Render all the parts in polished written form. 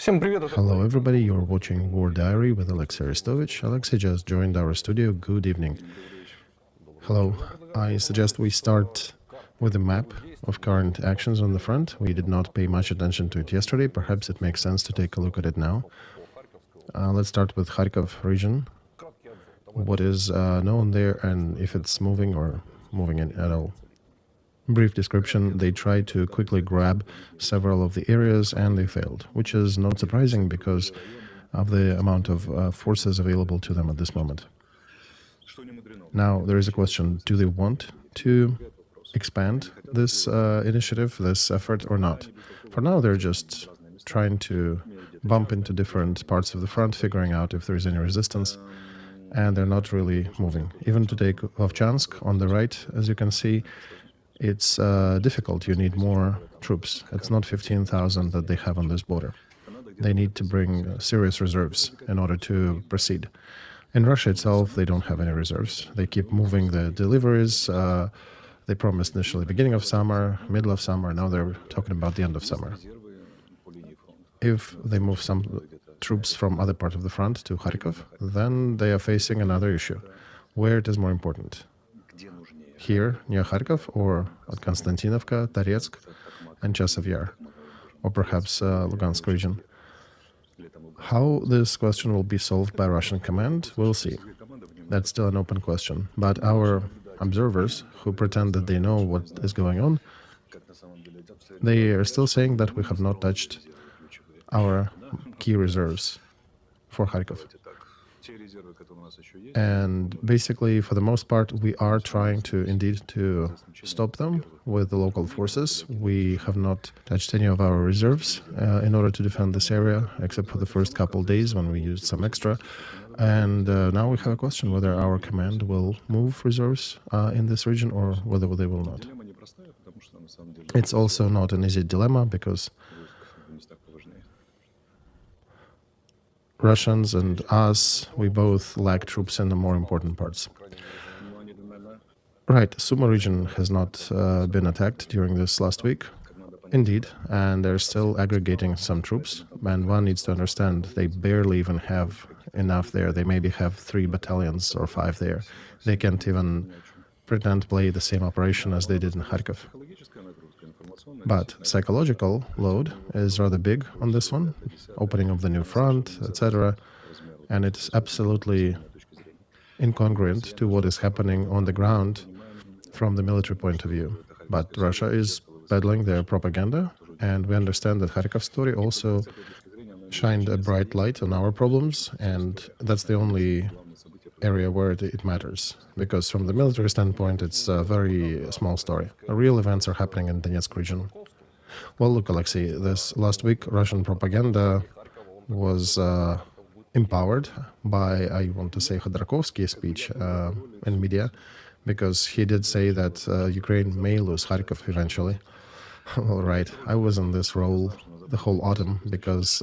Hello everybody, you're watching War Diary with Alexey Arestovich. Alexey just joined our studio. Good evening. Hello. I suggest we start with a map of current actions on the front. We did not pay much attention to it yesterday. Perhaps it makes sense to take a look at it now. Let's start with Kharkov region. What is known there and if it's moving or moving in at all. Brief description, they tried to quickly grab several of the areas and they failed, which is not surprising because of the amount of forces available to them at this moment. Now, there is a question, do they want to expand this initiative, this effort, or not? For now, they're just trying to bump into different parts of the front, figuring out if there's any resistance, and they're not really moving. Even to take Kupyansk on the right, as you can see, it's difficult. You need more troops. It's not 15,000 that they have on this border. They need to bring serious reserves in order to proceed. In Russia itself, they don't have any reserves. They keep moving the deliveries. They promised initially beginning of summer, middle of summer. Now they're talking about the end of summer. If they move some troops from other part of the front to Kharkov, then they are facing another issue. Where it is more important? Here, near Kharkov, or at Konstantinovka, Toretsk, and Chasov Yar, or perhaps Lugansk region. How this question will be solved by Russian command, we'll see. That's still an open question. But our observers, who pretend that they know what is going on, they are still saying that we have not touched our key reserves for Kharkov. And basically, for the most part, we are trying to stop them with the local forces. We have not touched any of our reserves in order to defend this area, except for the first couple of days when we used some extra. And now we have a question whether our command will move reserves in this region or whether they will not. It's also not an easy dilemma because Russians and us, we both lack troops in the more important parts. Right, Sumy region has not been attacked during this last week, indeed, and they're still aggregating some troops, and one needs to understand they barely even have enough there. They maybe have 3 battalions or 5 there. They can't even pretend to play the same operation as they did in Kharkov. But psychological load is rather big on this one, opening of the new front, etc. And it's absolutely incongruent to what is happening on the ground from the military point of view. But Russia is peddling their propaganda, and we understand that Kharkov story also shined a bright light on our problems, and that's the only area where it matters, because from the military standpoint, it's a very small story. Real events are happening in Donetsk region. Well, look, Alexei, this last week, Russian propaganda was empowered by, I want to say, Khodorkovsky's speech in media, because he did say that Ukraine may lose Kharkov eventually. All right, I was in this role the whole autumn because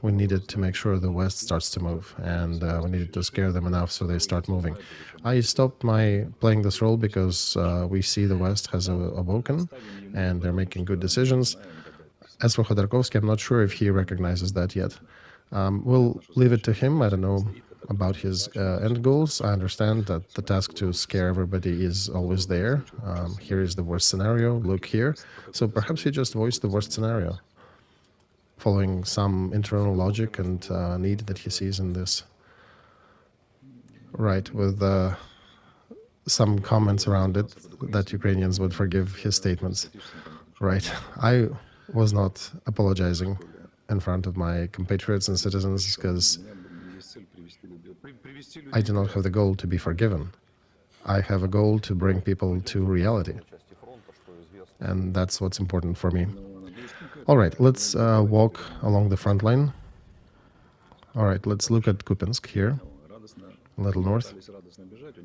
we needed to make sure the West starts to move, and we needed to scare them enough so they start moving. I stopped my playing this role because we see the West has awoken and they're making good decisions. As for Khodorkovsky, I'm not sure if he recognizes that yet. We'll leave it to him. I don't know about his end goals. I understand that the task to scare everybody is always there. Here is the worst scenario, look here. So perhaps he just voiced the worst scenario, following some internal logic and need that he sees in this. Right, with some comments around it that Ukrainians would forgive his statements. Right, I was not apologizing in front of my compatriots and citizens because I do not have the goal to be forgiven. I have a goal to bring people to reality. And that's what's important for me. All right, let's walk along the front line. All right, let's look at Kupyansk here, a little north.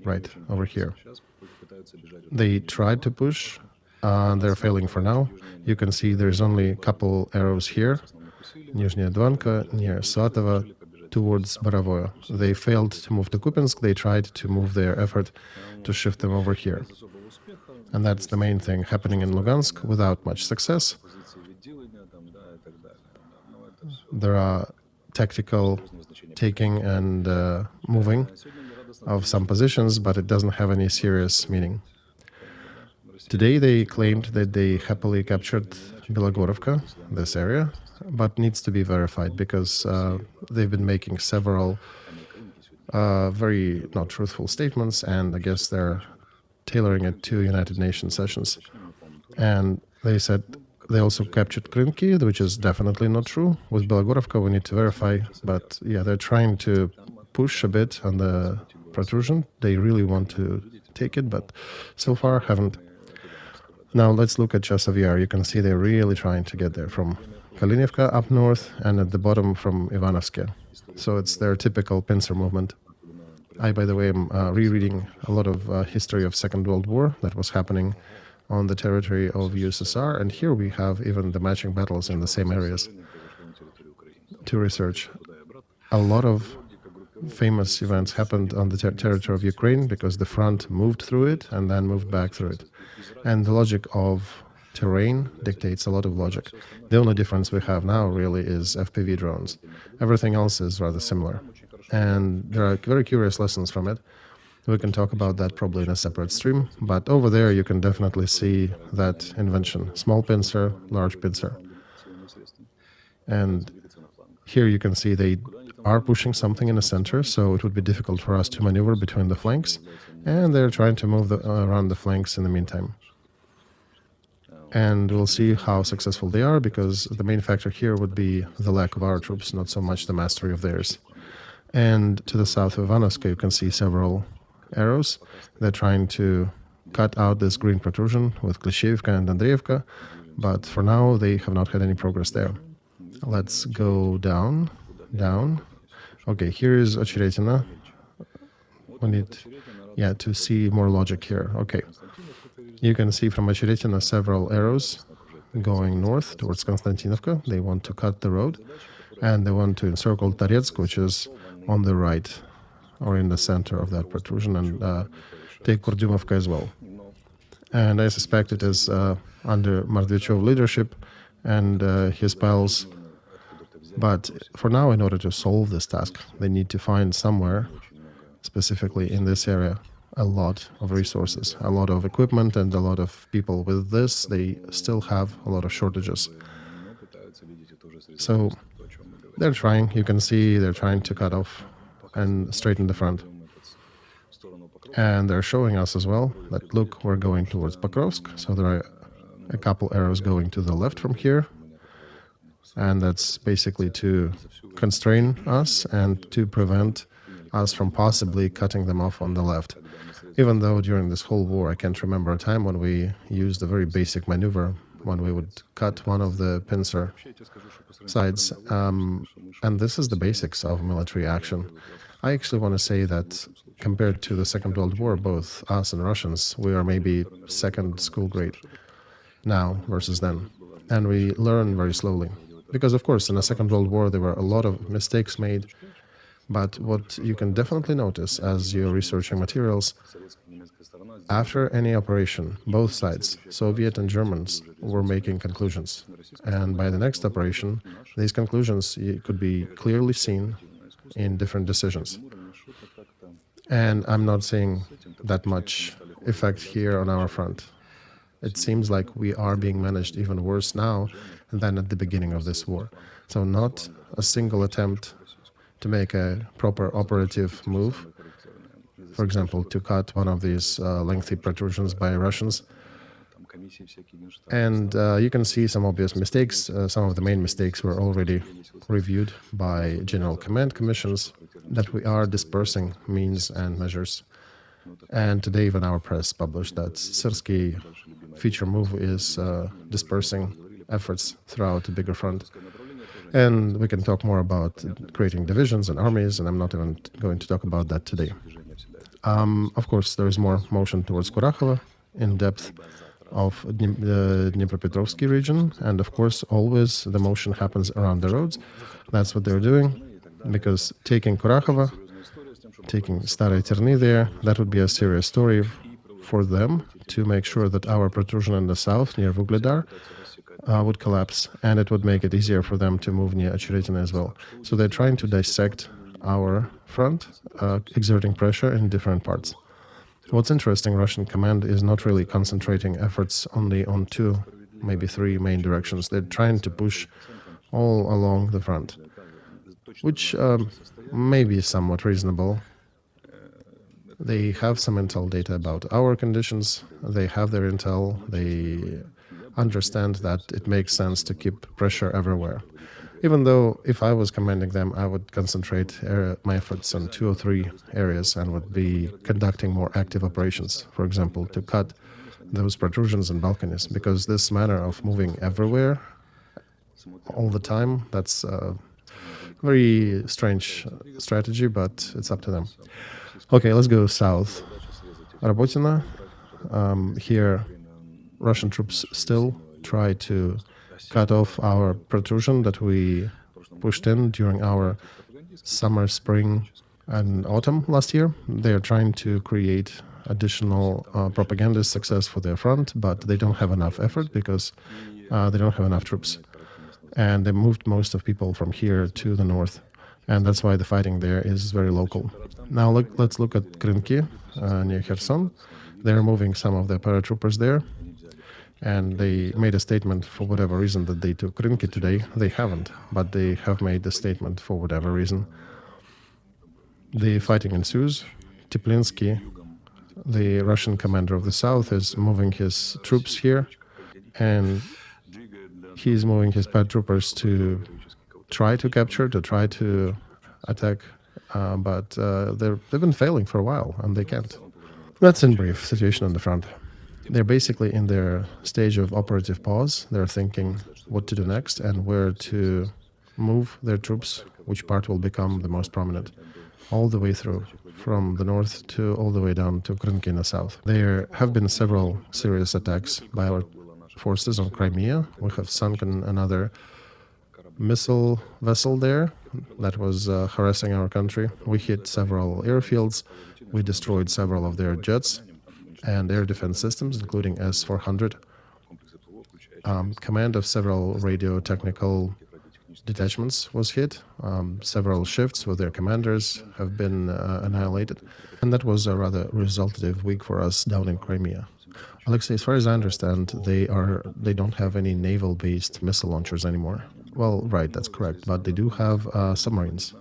Right, over here. They tried to push, they're failing for now. You can see there's only a couple arrows here, Nizhnya Dvanka, near Swatovo, towards Borovaya. They failed to move to Kupyansk, they tried to move their effort to shift them over here. And that's the main thing happening in Lugansk without much success. there are tactical taking and moving of some positions, but it doesn't have any serious meaning. Today they claimed that they happily captured Belogorovka, this area, but needs to be verified because they've been making several very not truthful statements, and I guess they're tailoring it to United Nations sessions. And they said they also captured Krynki, which is definitely not true. With Belogorovka, we need to verify, but yeah, they're trying to push a bit on the protrusion. They really want to take it, but so far haven't. Now let's look at Chasov Yar. You can see they're really trying to get there from Kalinivka up north, and at the bottom from Ivanovsk. So it's their typical pincer movement. I, by the way, am rereading a lot of history of Second World War that was happening on the territory of USSR, and here we have even the matching battles in the same areas to research. A lot of famous events happened on the territory of Ukraine because the front moved through it and then moved back through it. And the logic of terrain dictates a lot of logic. The only difference we have now really is FPV drones. Everything else is rather similar. And there are very curious lessons from it. We can talk about that probably in a separate stream, but over there you can definitely see that invention. Small pincer, large pincer. And here you can see they are pushing something in the center, so it would be difficult for us to maneuver between the flanks, and they're trying to move around the flanks in the meantime. And we'll see how successful they are, because the main factor here would be the lack of our troops, not so much the mastery of theirs. And to the south of Ivanovsk, you can see several arrows. They're trying to cut out this green protrusion with Klishevka and Andreevka, but for now they have not had any progress there. Let's go down. Okay, here is Ocheretino. We need, to see more logic here. Okay, you can see from Ocheretino several arrows going north towards Konstantinovka. They want to cut the road, and they want to encircle Toretsk, which is on the right or in the center of that protrusion, and take Kurdyumovka as well. And I suspect it is under Mordvichov leadership and his pals. But for now, in order to solve this task, they need to find somewhere, specifically in this area, a lot of resources, a lot of equipment, and a lot of people. With this, they still have a lot of shortages. So they're trying, you can see they're trying to cut off and straighten the front. And they're showing us as well that, look, we're going towards Pokrovsk, so there are a couple arrows going to the left from here. And that's basically to constrain us and to prevent us from possibly cutting them off on the left. Even though during this whole war I can't remember a time when we used a very basic maneuver, when we would cut one of the pincer sides. And this is the basics of military action. I actually want to say that compared to the Second World War, both us and Russians, we are maybe second school grade now versus then. And we learn very slowly. Because, of course, in the Second World War, there were a lot of mistakes made. But what you can definitely notice as you're researching materials, after any operation, both sides, Soviet and Germans, were making conclusions. And by the next operation, these conclusions could be clearly seen in different decisions. And I'm not seeing that much effect here on our front. It seems like we are being managed even worse now than at the beginning of this war. So not a single attempt to make a proper operative move, for example, to cut one of these lengthy protrusions by Russians. And you can see some obvious mistakes. Some of the main mistakes were already reviewed by General Command Commissions, that we are dispersing means and measures. And today even our press published that Syrsky feature move is dispersing efforts throughout the bigger front. And we can talk more about creating divisions and armies, and I'm not even going to talk about that today. Of course, there is more motion towards Kurakhovo in depth of the Dnipropetrovsky region, and of course always the motion happens around the roads. That's what they're doing, because taking Kurakhovo, taking Staraya Terny there, that would be a serious story for them to make sure that our protrusion in the south near Vuhledar would collapse, and it would make it easier for them to move near Ocheretino as well. So they're trying to dissect our front, exerting pressure in different parts. What's interesting, Russian command is not really concentrating efforts only on 2, maybe 3 main directions. They're trying to push all along the front, which may be somewhat reasonable. They have some intel data about our conditions, they have their intel, they understand that it makes sense to keep pressure everywhere. Even though if I was commanding them, I would concentrate my efforts on 2 or 3 areas and would be conducting more active operations, for example, to cut those protrusions and balconies, because this manner of moving everywhere all the time, that's a very strange strategy, but it's up to them. Okay, let's go south. Rabotino. Here, Russian troops still try to cut off our protrusion that we pushed in during our summer, spring, and autumn last year. They are trying to create additional propaganda success for their front, but they don't have enough effort because they don't have enough troops. And they moved most of people from here to the north. And that's why the fighting there is very local. Now let's look at Krynki near Kherson. They're moving some of their paratroopers there. And they made a statement for whatever reason that they took Krynki today. They haven't, but they have made the statement for whatever reason. The fighting ensues. Teplinsky, the Russian commander of the south, is moving his troops here. And he's moving his paratroopers to try to capture, to try to attack, but they've been failing for a while, and they can't. That's in brief situation on the front. They're basically in their stage of operative pause. They're thinking what to do next and where to move their troops, which part will become the most prominent, all the way through, from the north to all the way down to Krynki in the south. There have been several serious attacks by our forces on Crimea. We have sunken another missile vessel there that was harassing our country. We hit several airfields. We destroyed several of their jets and air defense systems, including S-400. Command of several radio technical detachments was hit. Several shifts with their commanders have been annihilated. And that was a rather resultative week for us down in Crimea. Alexey, as far as I understand, they don't have any naval-based missile launchers anymore. Well, right, that's correct, but they do have submarines,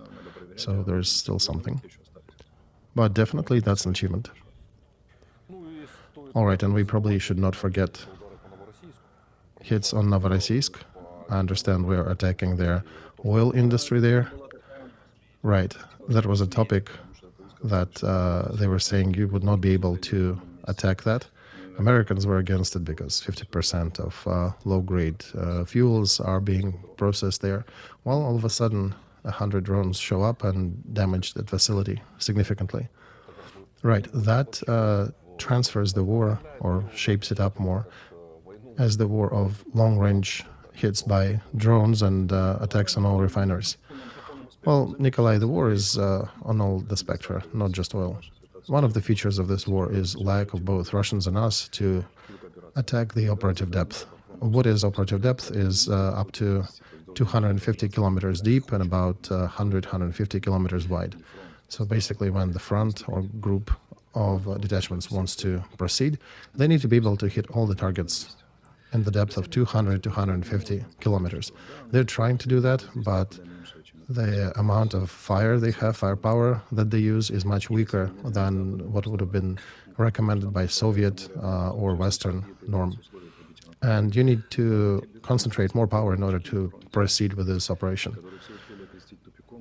so there's still something. But definitely that's an achievement. All right, and we probably should not forget hits on Novorossiysk. I understand we are attacking their oil industry there. Right, that was a topic that they were saying you would not be able to attack that. Americans were against it because 50% of low-grade fuels are being processed there. Well, all of a sudden, 100 drones show up and damage that facility significantly. Right, that transfers the war, or shapes it up more, as the war of long-range hits by drones and attacks on oil refineries. Well, Nikolai, the war is on all the spectra, not just oil. One of the features of this war is lack of both Russians and us to attack the operative depth. What is operative depth is up to 250 kilometers deep and about 150 kilometers wide. So basically when the front or group of detachments wants to proceed, they need to be able to hit all the targets in the depth of 200 to 150 kilometers. They're trying to do that, but the amount of firepower that they use is much weaker than what would have been recommended by Soviet or Western norm. And you need to concentrate more power in order to proceed with this operation.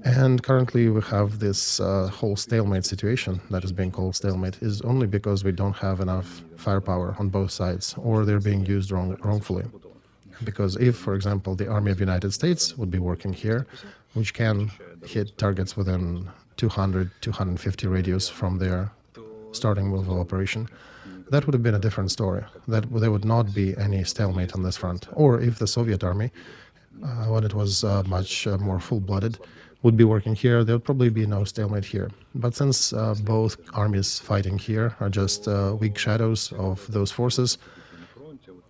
And currently we have this whole stalemate situation that is being called stalemate is only because we don't have enough firepower on both sides, or they're being used wrongfully. Because if, for example, the Army of the United States would be working here, which can hit targets within 200, 250 radius from their starting move of operation, that would have been a different story. That there would not be any stalemate on this front. Or if the Soviet army, when it was much more full-blooded, would be working here, there would probably be no stalemate here. But since both armies fighting here are just weak shadows of those forces,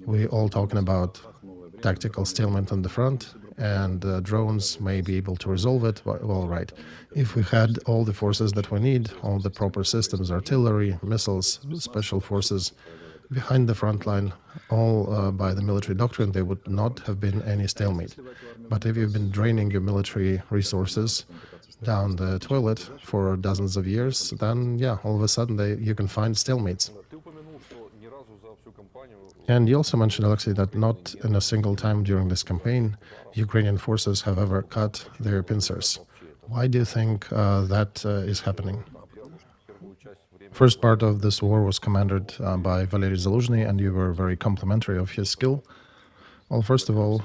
we're all talking about tactical stalemate on the front, and drones may be able to resolve it. Well, right. If we had all the forces that we need, all the proper systems, artillery, missiles, special forces behind the front line, all by the military doctrine, there would not have been any stalemate. But if you've been draining your military resources down the toilet for dozens of years, then yeah, all of a sudden you can find stalemates. And you also mentioned, Alexey, that not in a single time during this campaign, Ukrainian forces have ever cut their pincers. Why do you think that is happening? First part of this war was commanded by Valery Zaluzhny, and you were very complimentary of his skill. Well, first of all,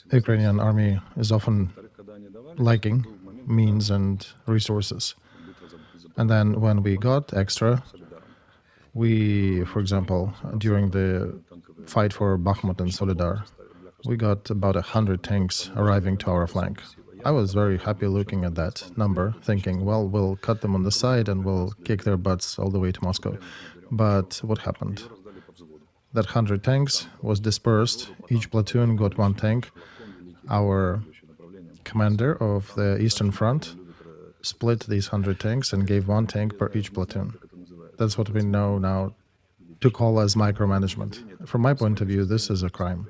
the Ukrainian army is often lacking means and resources. And then when we got extra, we, for example, during the fight for Bakhmut and Solidar, we got about 100 tanks arriving to our flank. I was very happy looking at that number, thinking, well, we'll cut them on the side and we'll kick their butts all the way to Moscow. But what happened? That 100 tanks was dispersed. Each platoon got one tank. Our commander of the Eastern Front split these 100 tanks and gave one tank per each platoon. That's what we know now to call as micromanagement. From my point of view, this is a crime.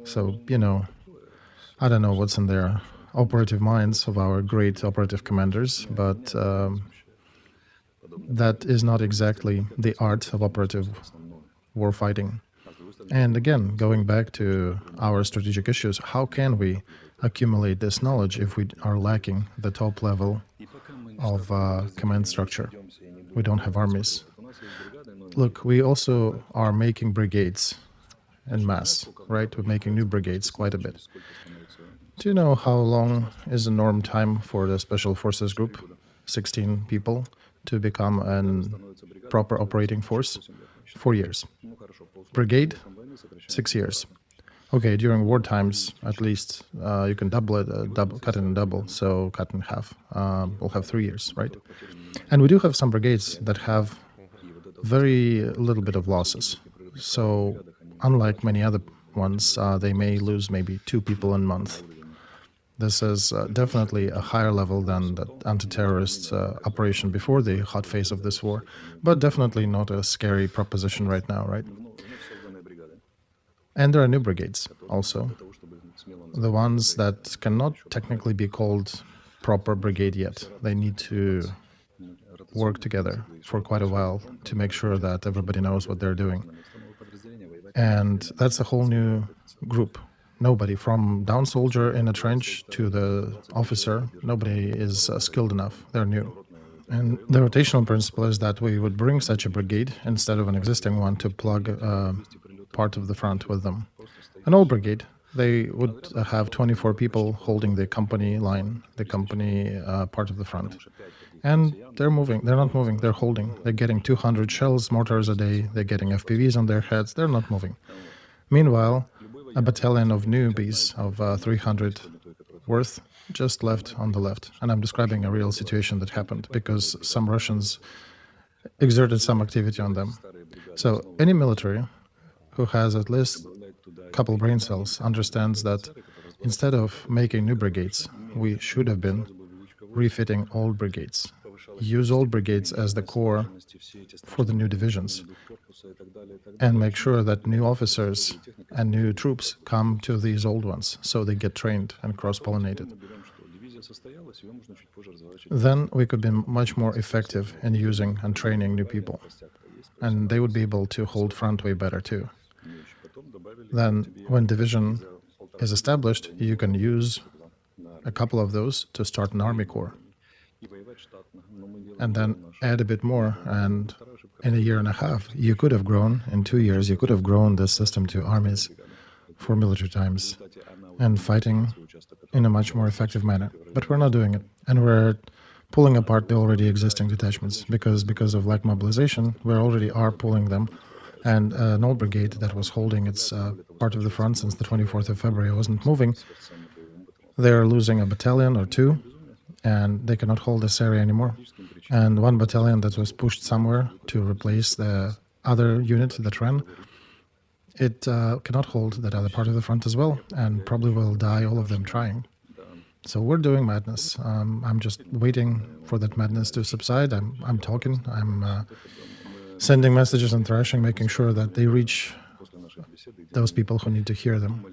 So, I don't know what's in their operative minds of our great operative commanders, but that is not exactly the art of operative warfighting. And again, going back to our strategic issues, how can we accumulate this knowledge if we are lacking the top level of command structure? We don't have armies. Look, we also are making brigades en masse, right? We're making new brigades quite a bit. Do you know how long is the norm time for the Special Forces Group, 16 people, to become a proper operating force? 4 years. Brigade, 6 years. Okay, during war times, at least you can double it, cut it in double, so cut in half. We'll have 3 years, right? And we do have some brigades that have very little bit of losses. So unlike many other ones, they may lose maybe 2 people a month. This is definitely a higher level than the anti-terrorist operation before the hot phase of this war, but definitely not a scary proposition right now, right? And there are new brigades also, the ones that cannot technically be called proper brigade yet. They need to work together for quite a while to make sure that everybody knows what they're doing. And that's a whole new group. Nobody, from down soldier in a trench to the officer, nobody is skilled enough. They're new. And the rotational principle is that we would bring such a brigade instead of an existing one to plug part of the front with them. An old brigade, they would have 24 people holding the company line, the company part of the front. And they're moving, they're not moving, they're holding. They're getting 200 shells, mortars a day, they're getting FPVs on their heads, they're not moving. Meanwhile, a battalion of newbies of 300 worth just left on the left. And I'm describing a real situation that happened because some Russians exerted some activity on them. So any military who has at least a couple brain cells understands that instead of making new brigades, we should have been refitting old brigades. Use old brigades as the core for the new divisions and make sure that new officers and new troops come to these old ones so they get trained and cross-pollinated. Then we could be much more effective in using and training new people, and they would be able to hold front way better too. Then when division is established, you can use a couple of those to start an army corps and then add a bit more, and in a year and a half you could have grown, in 2 years you could have grown this system to armies for military times and fighting in a much more effective manner. But we're not doing it, and we're pulling apart the already existing detachments because of lack mobilization. We already are pulling them, and an old brigade that was holding its part of the front since the 24th of February wasn't moving. They're losing a battalion or two, and they cannot hold this area anymore. And one battalion that was pushed somewhere to replace the other unit that ran it cannot hold that other part of the front as well, and probably will die, all of them trying. So we're doing madness. I'm just waiting for that madness to subside. I'm talking. I'm sending messages and thrashing, making sure that they reach those people who need to hear them.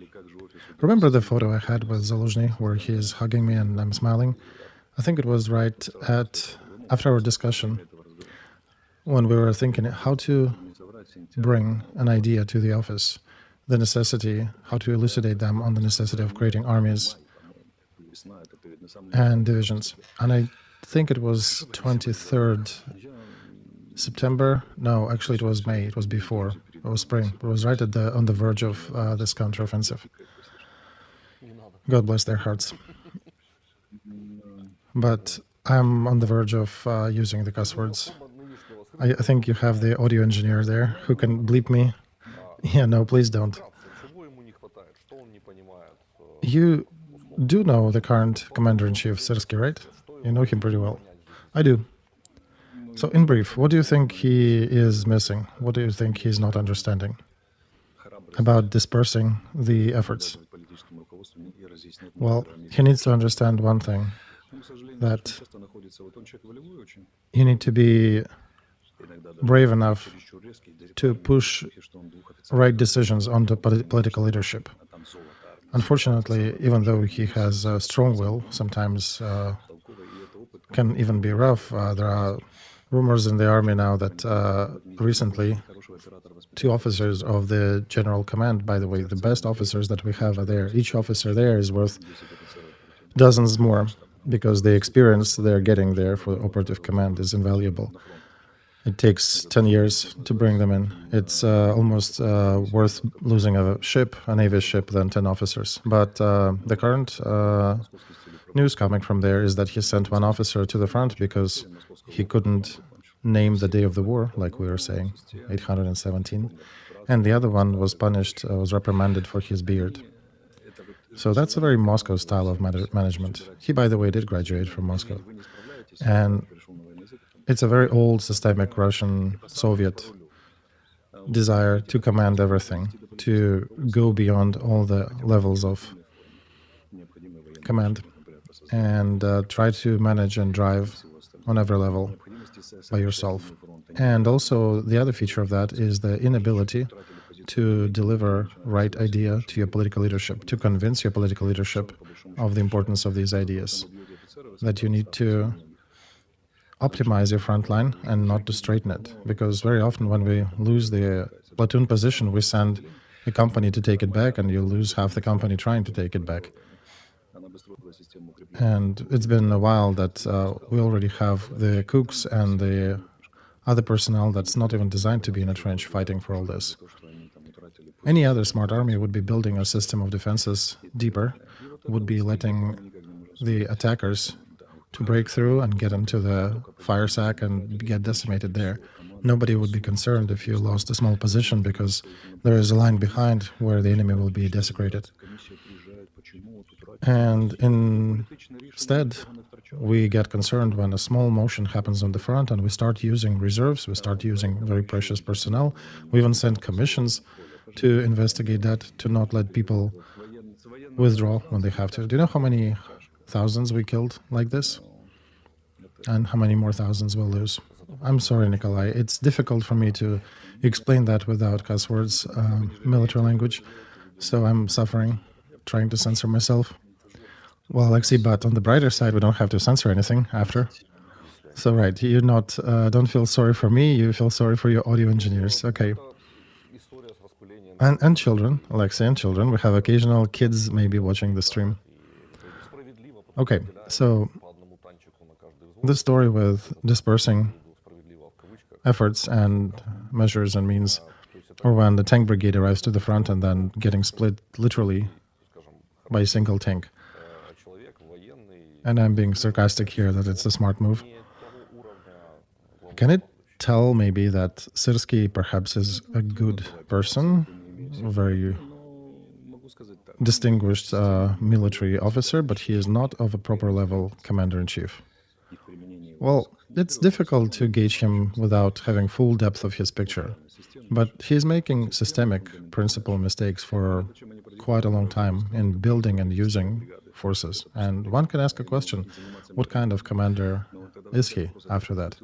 Remember the photo I had with Zaluzhny where he is hugging me and I'm smiling? I think it was right after our discussion when we were thinking how to bring an idea to the office, the necessity, how to elucidate them on the necessity of creating armies and divisions. And I think it was 23rd September. No, actually it was May. It was before. It was spring. It was right on the verge of this counteroffensive. God bless their hearts. But I'm on the verge of using the cuss words. I think you have the audio engineer there who can bleep me. Yeah, no, please don't. You do know the current commander-in-chief, Syrsky, right? You know him pretty well. I do. So in brief, what do you think he is missing? What do you think he's not understanding about dispersing the efforts? Well, he needs to understand one thing, that you need to be brave enough to push right decisions onto political leadership. Unfortunately, even though he has a strong will, sometimes can even be rough. There are rumors in the army now that recently 2 officers of the general command, by the way, the best officers that we have are there. Each officer there is worth dozens more because the experience they're getting there for operative command is invaluable. It takes 10 years to bring them in. It's almost worth losing a ship, a Navy ship, than 10 officers. But the current news coming from there is that he sent 1 officer to the front because he couldn't name the day of the war, like we were saying, 817. And the other one was punished, was reprimanded for his beard. So that's a very Moscow style of management. He, by the way, did graduate from Moscow. And it's a very old systemic Russian Soviet desire to command everything, to go beyond all the levels of command and try to manage and drive on every level by yourself. And also the other feature of that is the inability to deliver right idea to your political leadership, to convince your political leadership of the importance of these ideas, that you need to optimize your front line and not to straighten it. Because very often when we lose the platoon position, we send a company to take it back and you lose half the company trying to take it back. And it's been a while that we already have the cooks and the other personnel that's not even designed to be in a trench fighting for all this. Any other smart army would be building a system of defenses deeper, would be letting the attackers to break through and get into the fire sack and get decimated there. Nobody would be concerned if you lost a small position because there is a line behind where the enemy will be desecrated. And instead, we get concerned when a small motion happens on the front and we start using reserves, we start using very precious personnel. We even send commissions to investigate that, to not let people withdraw when they have to. Do you know how many thousands we killed like this? And how many more thousands we'll lose? I'm sorry, Nikolai. It's difficult for me to explain that without cuss words, military language. So I'm suffering, trying to censor myself. Well, Alexey, but on the brighter side, we don't have to censor anything after. So, right, you're not, don't feel sorry for me, you feel sorry for your audio engineers. Okay. And children, Alexey, and children. We have occasional kids maybe watching the stream. Okay, so the story with dispersing efforts and measures and means, or when the tank brigade arrives to the front and then getting split literally by a single tank. And I'm being sarcastic here that it's a smart move. Can it tell maybe that Syrsky perhaps is a good person, a very distinguished military officer, but he is not of a proper level commander-in-chief? Well, it's difficult to gauge him without having full depth of his picture. But he's making systemic principal mistakes for quite a long time in building and using forces. And one can ask a question, what kind of commander is he after that?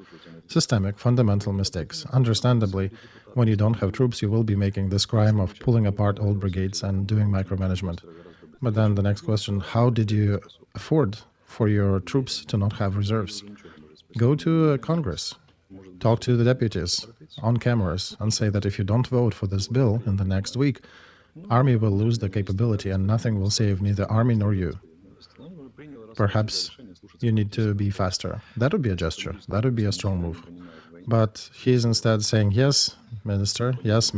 Systemic, fundamental mistakes. Understandably, when you don't have troops, you will be making this crime of pulling apart old brigades and doing micromanagement. But then the next question, how did you afford for your troops to not have reserves? Go to Congress, talk to the deputies on cameras and say that if you don't vote for this bill in the next week, army will lose the capability and nothing will save neither army nor you. Perhaps you need to be faster. That would be a gesture. That would be a strong move. But he is instead saying, yes, minister, yes,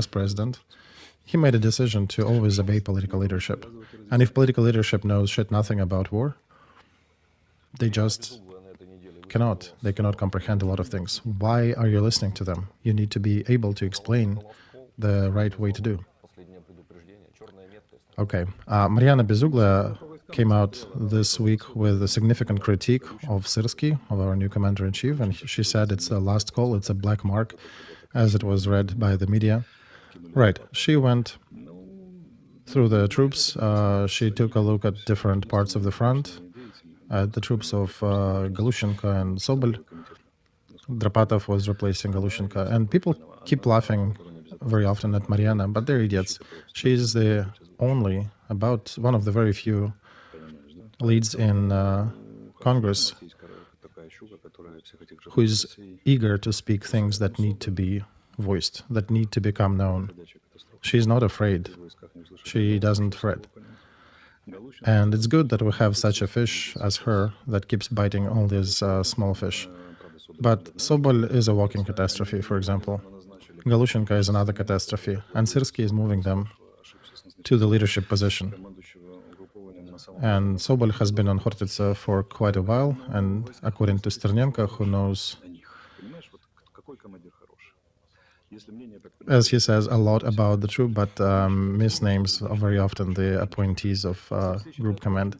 president. He made a decision to always obey political leadership. And if political leadership knows shit nothing about war, they just cannot. They cannot comprehend a lot of things. Why are you listening to them? You need to be able to explain the right way to do. Okay. Maryana Bezugla came out this week with a significant critique of Syrsky, of our new commander-in-chief, and she said it's a last call, it's a black mark, as it was read by the media. Right. She went through the troops. She took a look at different parts of the front, at the troops of Galushenko and Sobol. Drapatov was replacing Galushenko. And people keep laughing very often at Maryana, but they're idiots. She's the only, about one of the very few leads in Congress who is eager to speak things that need to be voiced, that need to become known. She's not afraid. She doesn't fret. And it's good that we have such a fish as her that keeps biting all these small fish. But Sobol is a walking catastrophe, for example. Galushenko is another catastrophe, and Syrsky is moving them to the leadership position. And Sobol has been on Khortytsa for quite a while, and according to Sternenko, who knows, as he says, a lot about the troop, but misnames very often the appointees of group command.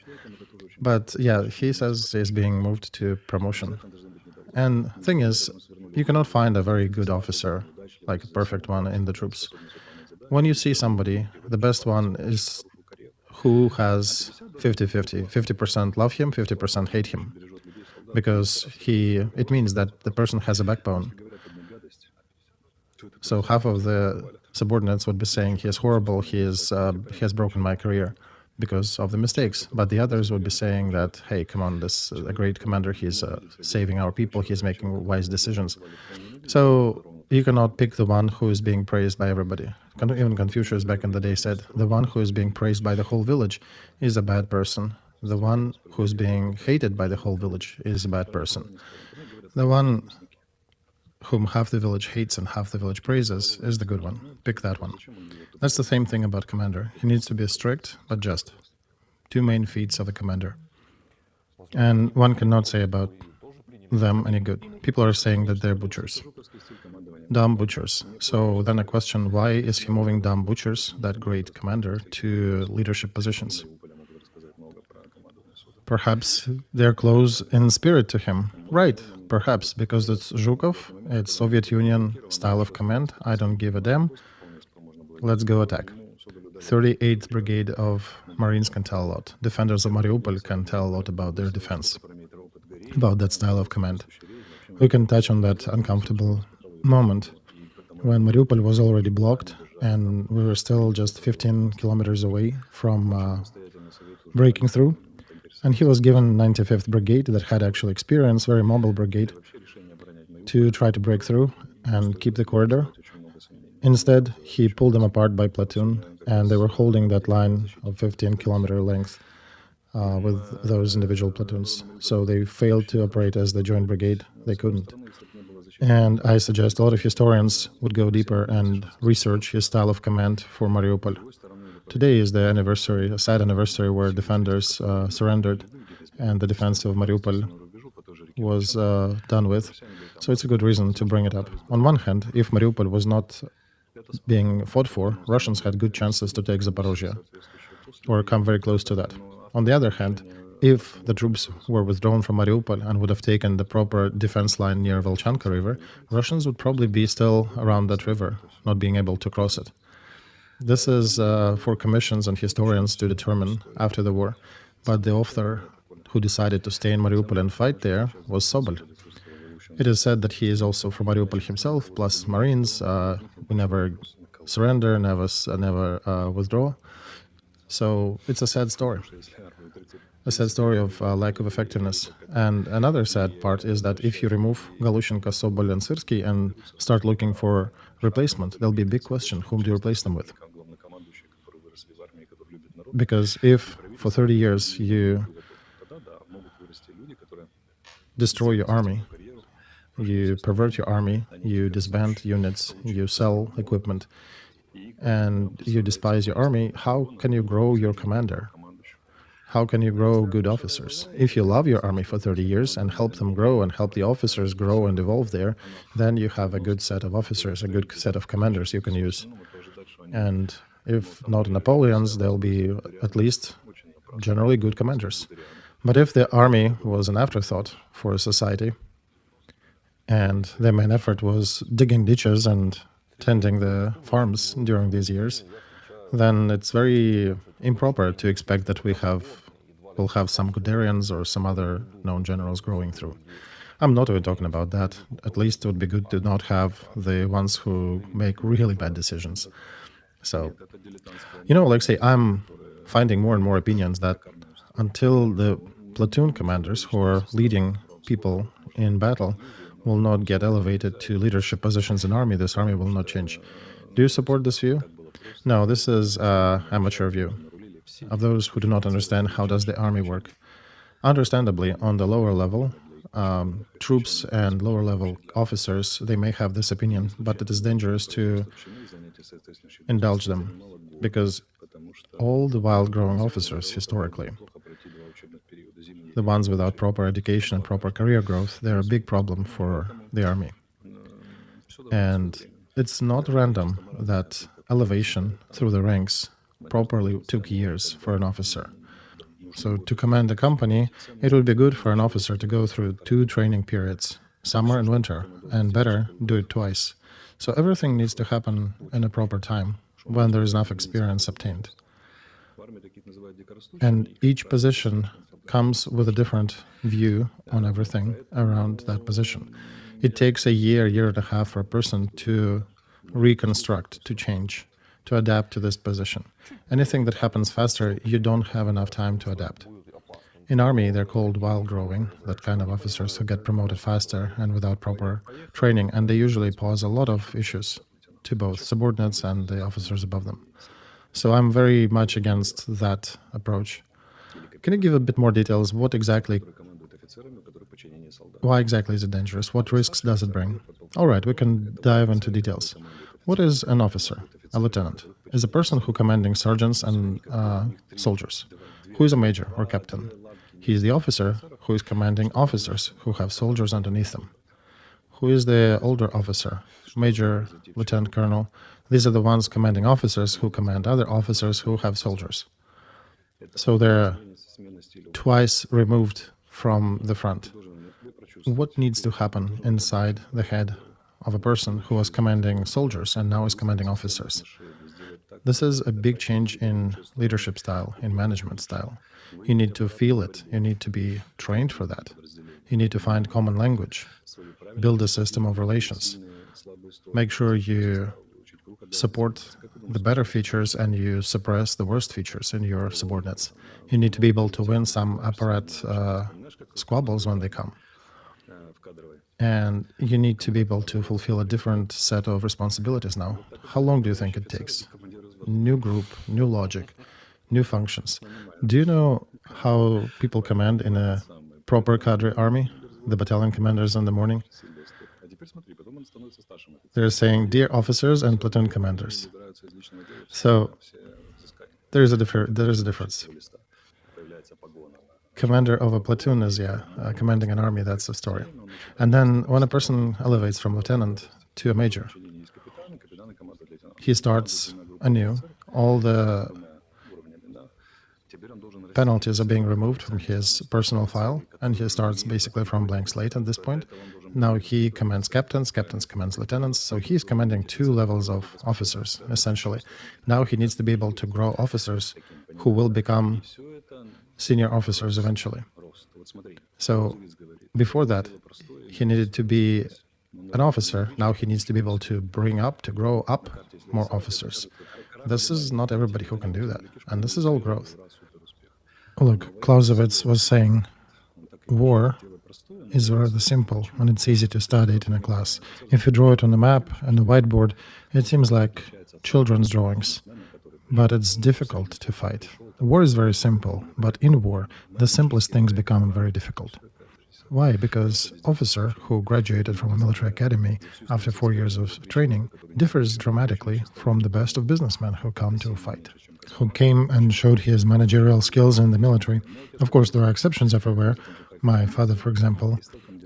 But yeah, he says he's being moved to promotion. And thing is, you cannot find a very good officer, like a perfect one in the troops. When you see somebody, the best one is who has 50-50. 50% love him, 50% hate him. Because it means that the person has a backbone. So half of the subordinates would be saying he is horrible, he has broken my career because of the mistakes. But the others would be saying that, hey, come on, this is a great commander, he's saving our people, he's making wise decisions. So you cannot pick the one who is being praised by everybody. Even Confucius back in the day said, the one who is being praised by the whole village is a bad person. The one who is being hated by the whole village is a bad person. The one whom half the village hates and half the village praises is the good one. Pick that one. That's the same thing about commander. He needs to be strict, but just. Two main feats of a commander. And one cannot say about them any good. People are saying that they're butchers. Dumb butchers. So then a question, why is he moving dumb butchers, that great commander, to leadership positions? Perhaps they're close in spirit to him. Right, perhaps, because it's Zhukov, it's Soviet Union style of command. I don't give a damn. Let's go attack. 38th Brigade of Marines can tell a lot. Defenders of Mariupol can tell a lot about their defense, about that style of command. We can touch on that uncomfortable moment when Mariupol was already blocked and we were still just 15 kilometers away from breaking through. And he was given 95th Brigade that had actual experience, very mobile brigade, to try to break through and keep the corridor. Instead, he pulled them apart by platoon, and they were holding that line of 15-kilometer length with those individual platoons. So they failed to operate as the joint brigade. They couldn't. And I suggest a lot of historians would go deeper and research his style of command for Mariupol. Today is the anniversary, a sad anniversary, where defenders surrendered and the defense of Mariupol was done with. So it's a good reason to bring it up. On one hand, if Mariupol was not being fought for, Russians had good chances to take Zaporozhye or come very close to that. On the other hand, If the troops were withdrawn from Mariupol and would have taken the proper defense line near Volchanka River, Russians would probably be still around that river, not being able to cross it. This is for commissions and historians to determine after the war, but the author who decided to stay in Mariupol and fight there was Sobol. It is said that he is also from Mariupol himself, plus Marines. We never surrender, never withdraw. So it's a sad story. A sad story of lack of effectiveness. And another sad part is that if you remove Galushenko, Sobol, and Syrsky and start looking for replacement, there'll be a big question: whom do you replace them with? Because if for 30 years you destroy your army, you pervert your army, you disband units, you sell equipment, and you despise your army, how can you grow your commander? How can you grow good officers? If you love your army for 30 years and help them grow and help the officers grow and evolve there, then you have a good set of officers, a good set of commanders you can use. And if not Napoleons, they'll be at least generally good commanders. But if the army was an afterthought for a society, and their main effort was digging ditches and tending the farms during these years, then it's very improper to expect that we'll have some Guderians or some other known generals growing through. I'm not even talking about that. At least it would be good to not have the ones who make really bad decisions. So, Alexey, I'm finding more and more opinions that until the platoon commanders who are leading people in battle will not get elevated to leadership positions in army, this army will not change. Do you support this view? No, this is an amateur view of those who do not understand how does the army work. Understandably, on the lower level, troops and lower level officers, they may have this opinion, but it is dangerous to indulge them, because all the wild-growing officers historically, the ones without proper education and proper career growth, they're a big problem for the army. And it's not random that elevation through the ranks properly took years for an officer. So to command a company, it would be good for an officer to go through 2 training periods, summer and winter, and better do it twice. So everything needs to happen in a proper time, when there is enough experience obtained. And each position comes with a different view on everything around that position. It takes a year and a half for a person to reconstruct, to change, to adapt to this position. Anything that happens faster, you don't have enough time to adapt. In army, they're called wild-growing, that kind of officers who get promoted faster and without proper training, and they usually pose a lot of issues to both subordinates and the officers above them. So I'm very much against that approach. Can you give a bit more details? Why exactly is it dangerous? What risks does it bring? All right, we can dive into details. What is an officer? A lieutenant is a person who commanding sergeants and soldiers. Who is a major or captain? He is the officer who is commanding officers who have soldiers underneath them. Who is the older officer? Major, lieutenant, colonel. These are the ones commanding officers who command other officers who have soldiers. So they're twice removed from the front. What needs to happen inside the head of a person who was commanding soldiers and now is commanding officers? This is a big change in leadership style, in management style. You need to feel it. You need to be trained for that. You need to find common language, build a system of relations, make sure you support the better features and you suppress the worst features in your subordinates. You need to be able to win some apparate squabbles when they come. And you need to be able to fulfill a different set of responsibilities now. How long do you think it takes? New group, new logic, new functions. Do you know how people command in a proper cadre army? The battalion commanders in the morning? They're saying, "Dear officers and platoon commanders." So there is a difference. Commander of a platoon is, commanding an army, that's a story. And then when a person elevates from lieutenant to a major, he starts anew. All the penalties are being removed from his personal file, and he starts basically from blank slate at this point. Now he commands captains, captains commands lieutenants, so he's commanding 2 levels of officers, essentially. Now he needs to be able to grow officers who will become senior officers eventually. So before that, he needed to be an officer. Now he needs to be able to grow up more officers. This is not everybody who can do that, and this is all growth. Look, Clausewitz was saying, war is rather simple and it's easy to study it in a class. If you draw it on a map and a whiteboard, it seems like children's drawings, but it's difficult to fight. War is very simple, but in war, the simplest things become very difficult. Why? Because officer who graduated from a military academy after 4 years of training differs dramatically from the best of businessmen who come to a fight, who came and showed his managerial skills in the military. Of course, there are exceptions everywhere. My father, for example,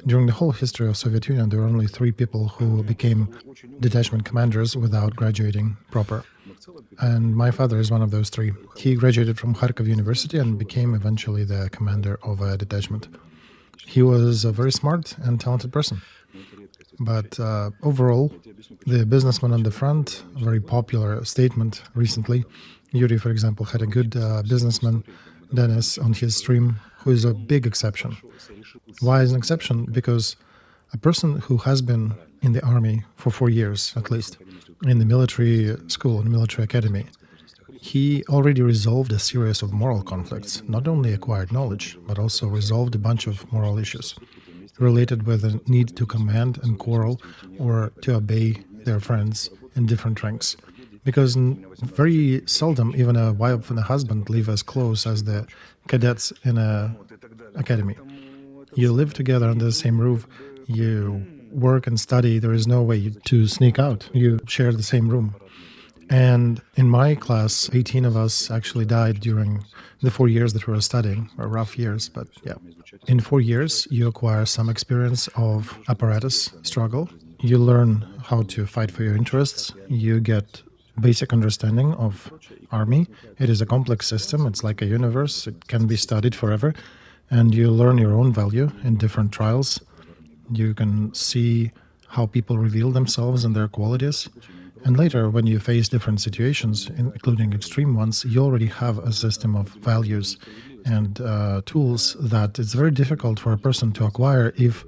during the whole history of Soviet Union, there were only 3 people who became detachment commanders without graduating proper. And my father is one of those 3. He graduated from Kharkov University and became eventually the commander of a detachment. He was a very smart and talented person. But overall, the businessman on the front, a very popular statement recently. Yuri, for example, had a good businessman, Dennis, on his stream, who is a big exception. Why is an exception? Because a person who has been in the army for 4 years, at least, in the military school, in the military academy, he already resolved a series of moral conflicts, not only acquired knowledge, but also resolved a bunch of moral issues related with the need to command and quarrel or to obey their friends in different ranks. Because very seldom even a wife and a husband live as close as the cadets in an academy. You live together under the same roof, you work and study, there is no way to sneak out. You share the same room. And in my class, 18 of us actually died during the 4 years that we were studying, or rough years, but yeah. In 4 years, you acquire some experience of apparatus struggle. You learn how to fight for your interests. You get basic understanding of army. It is a complex system. It's like a universe. It can be studied forever. And you learn your own value in different trials. You can see how people reveal themselves and their qualities. And later, when you face different situations, including extreme ones, you already have a system of values and tools that it's very difficult for a person to acquire if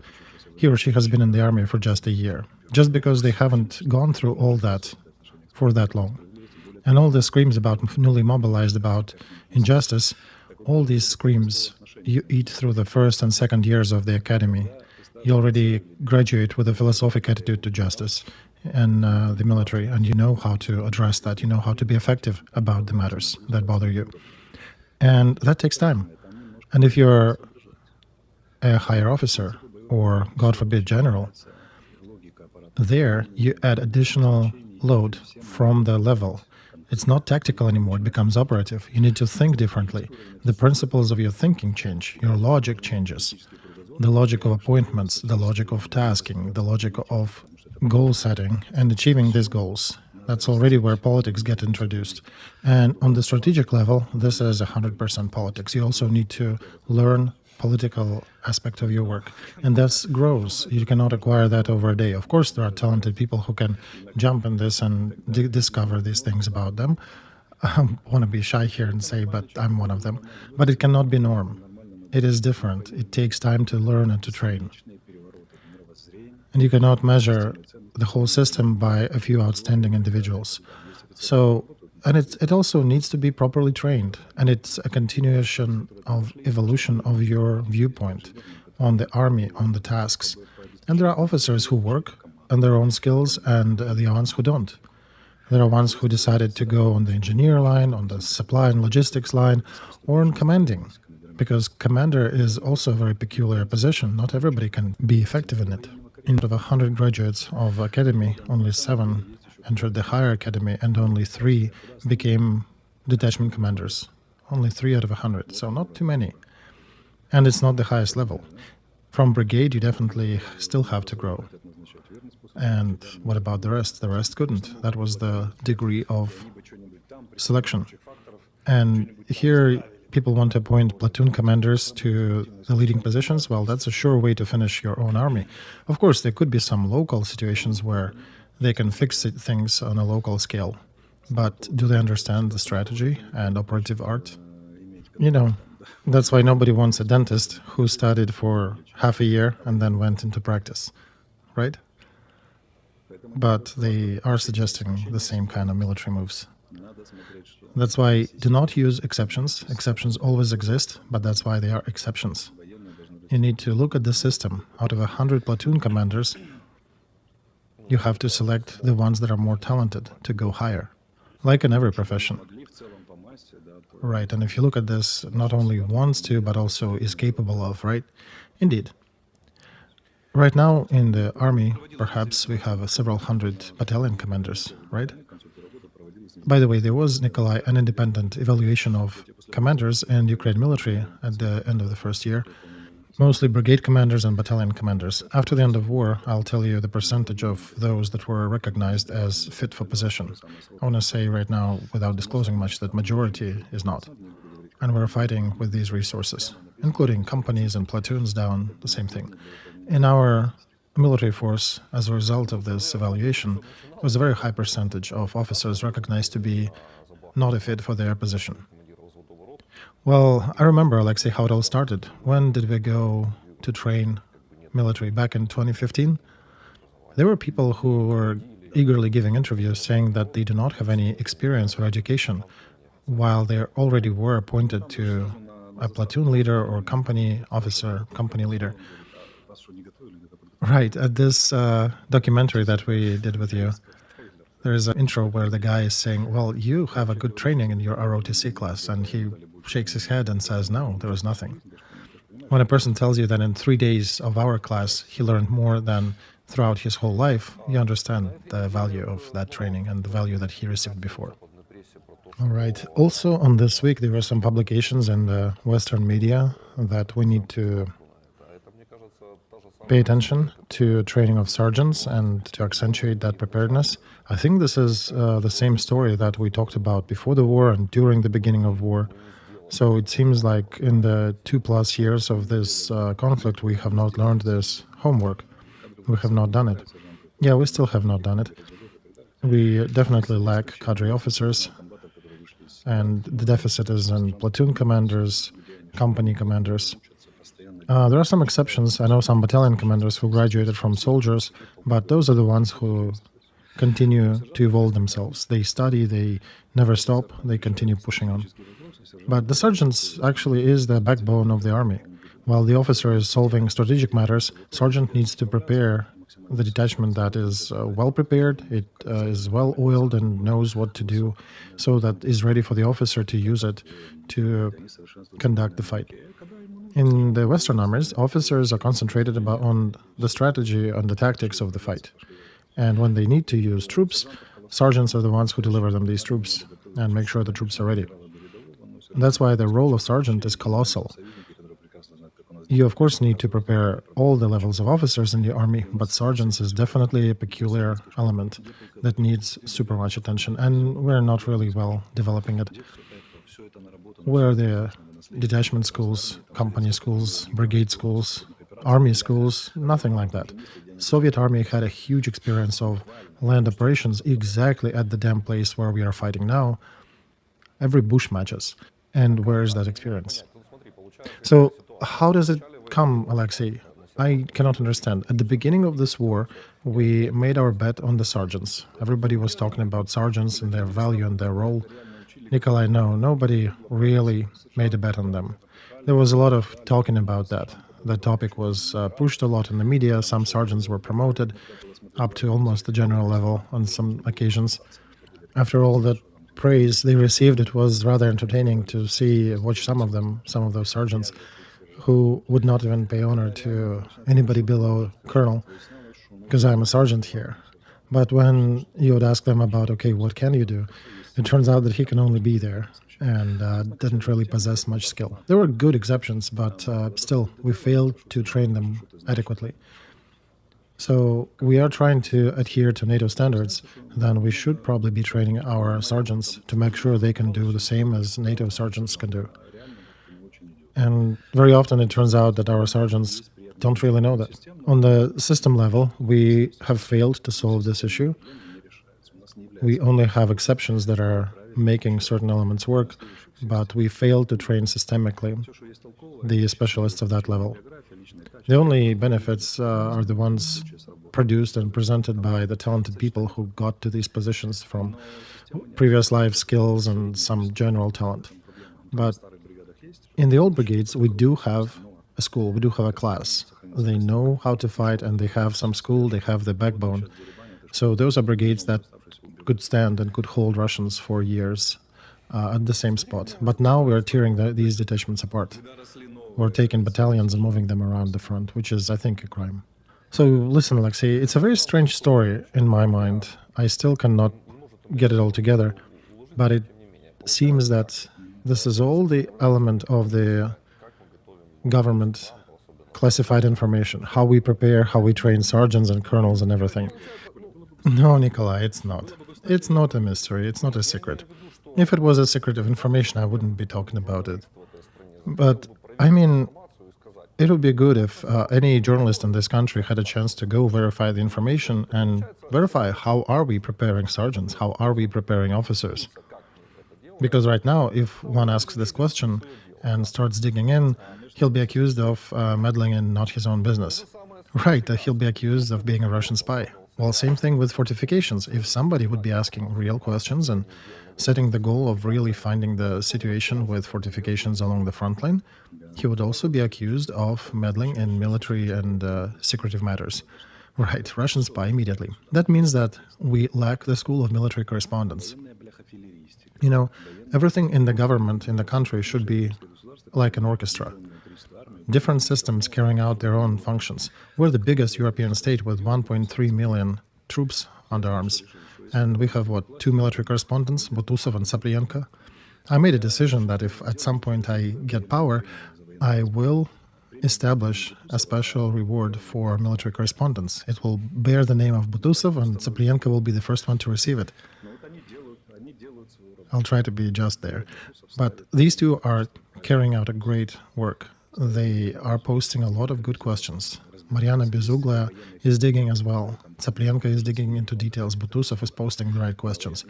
he or she has been in the army for just a year, just because they haven't gone through all that for that long. And all the screams about newly mobilized, about injustice, all these screams you eat through the first and second years of the academy. You already graduate with a philosophic attitude to justice and the military, and you know how to address that, you know how to be effective about the matters that bother you. And that takes time. And if you're a higher officer, or God forbid, general, there you add additional load from the level. It's not tactical anymore, it becomes operative. You need to think differently. The principles of your thinking change, your logic changes. The logic of appointments, the logic of tasking, the logic of goal setting and achieving these goals. That's already where politics get introduced. And on the strategic level, this is 100% politics. You also need to learn political aspect of your work. And that grows. You cannot acquire that over a day. Of course, there are talented people who can jump in this and discover these things about them. I want to be shy here and say, but I'm one of them. But it cannot be norm. It is different. It takes time to learn and to train. And you cannot measure the whole system by a few outstanding individuals. So, and it also needs to be properly trained. And it's a continuation of evolution of your viewpoint on the army, on the tasks. And there are officers who work on their own skills and the ones who don't. There are ones who decided to go on the engineer line, on the supply and logistics line, or in commanding. Because commander is also a very peculiar position. Not everybody can be effective in it. Out of 100 graduates of academy, only 7 entered the higher academy and only 3 became detachment commanders. Only 3 out of 100, so not too many. And it's not the highest level. From brigade, you definitely still have to grow. And what about the rest? The rest couldn't. That was the degree of selection. And here people want to appoint platoon commanders to the leading positions, well, that's a sure way to finish your own army. Of course, there could be some local situations where they can fix things on a local scale. But do they understand the strategy and operative art? That's why nobody wants a dentist who studied for half a year and then went into practice, right? But they are suggesting the same kind of military moves. That's why do not use exceptions. Exceptions always exist, but that's why they are exceptions. You need to look at the system. Out of 100 platoon commanders, you have to select the ones that are more talented to go higher, like in every profession. Right, and if you look at this, not only wants to, but also is capable of, right? Indeed. Right now in the army, perhaps we have several hundred battalion commanders, right? By the way, there was, Nikolai, an independent evaluation of commanders in Ukraine military at the end of the first year, mostly brigade commanders and battalion commanders. After the end of war, I'll tell you the percentage of those that were recognized as fit for position. I want to say right now, without disclosing much, that majority is not. And we're fighting with these resources, including companies and platoons down, the same thing. In our military force, as a result of this evaluation, was a very high percentage of officers recognized to be not a fit for their position. Well, I remember, Alexey, how it all started. When did we go to train military? Back in 2015? There were people who were eagerly giving interviews saying that they do not have any experience or education, while they already were appointed to a platoon leader or company officer, company leader. Right, at this documentary that we did with you, there's an intro where the guy is saying, well, you have a good training in your ROTC class, and he shakes his head and says, no, there was nothing. When a person tells you that in 3 days of our class he learned more than throughout his whole life, you understand the value of that training and the value that he received before. All right. Also on this week, there were some publications in the Western media that we need to pay attention to training of sergeants and to accentuate that preparedness. I think this is the same story that we talked about before the war and during the beginning of war. So it seems like in the 2+ years of this conflict, we have not learned this homework. We have not done it. Yeah, we still have not done it. We definitely lack cadre officers, and the deficit is in platoon commanders, company commanders. There are some exceptions. I know some battalion commanders who graduated from soldiers, but those are the ones who continue to evolve themselves. They study, they never stop, they continue pushing on. But the sergeant actually is the backbone of the army. While the officer is solving strategic matters, sergeant needs to prepare the detachment that is well prepared, it is well oiled and knows what to do, so that is ready for the officer to use it to conduct the fight. In the Western armies, officers are concentrated on the strategy and the tactics of the fight. And when they need to use troops, sergeants are the ones who deliver them these troops and make sure the troops are ready. That's why the role of sergeant is colossal. You, of course, need to prepare all the levels of officers in the army, but sergeants is definitely a peculiar element that needs super much attention, and we're not really well developing it. Where are the detachment schools, company schools, brigade schools, army schools? Nothing like that. Soviet army had a huge experience of land operations exactly at the damn place where we are fighting now. Every bush matches. And where is that experience? So how does it come, Alexey? I cannot understand. At the beginning of this war, we made our bet on the sergeants. Everybody was talking about sergeants and their value and their role. Nikolai, no, nobody really made a bet on them. There was a lot of talking about that. The topic was pushed a lot in the media. Some sergeants were promoted up to almost the general level on some occasions. After all that praise they received, it was rather entertaining to watch some of those sergeants who would not even pay honor to anybody below colonel, because I'm a sergeant here. But when you would ask them about, okay, what can you do? It turns out that he can only be there and didn't really possess much skill. There were good exceptions, but still, we failed to train them adequately. So we are trying to adhere to NATO standards. Then we should probably be training our sergeants to make sure they can do the same as NATO sergeants can do. And very often it turns out that our sergeants don't really know that. On the system level, we have failed to solve this issue. We only have exceptions that are making certain elements work, but we failed to train systemically the specialists of that level. The only benefits are the ones produced and presented by the talented people who got to these positions from previous life skills and some general talent. But in the old brigades, we do have a school, we do have a class. They know how to fight and they have some school, they have the backbone. So those are brigades that could stand and could hold Russians for years at the same spot. But now we're tearing these detachments apart. We're taking battalions and moving them around the front, which is, I think, a crime. So listen, Alexey, it's a very strange story in my mind. I still cannot get it all together, but it seems that this is all the element of the government classified information, how we prepare, how we train sergeants and colonels and everything. No, Nikolai, it's not. It's not a mystery. It's not a secret. If it was a secret of information, I wouldn't be talking about it. But, I mean, it would be good if any journalist in this country had a chance to go verify the information and verify how are we preparing sergeants, how are we preparing officers. Because right now, if one asks this question and starts digging in, he'll be accused of meddling in not his own business. Right, he'll be accused of being a Russian spy. Well, same thing with fortifications. If somebody would be asking real questions and setting the goal of really finding the situation with fortifications along the front line, he would also be accused of meddling in military and secretive matters. Right, Russian spy immediately. That means that we lack the school of military correspondence. You know, everything in the government, in the country, should be like an orchestra. Different systems carrying out their own functions. We're the biggest European state with 1.3 million troops under arms. And we have, 2 military correspondents, Butusov and Saplienko. I made a decision that if at some point I get power, I will establish a special reward for military correspondents. It will bear the name of Butusov, and Saplienko will be the first one to receive it. I'll try to be just there. But these two are carrying out a great work. They are posting a lot of good questions. Maryana Bezugla is digging as well. Saplienko is digging into details. Butusov is posting the right questions.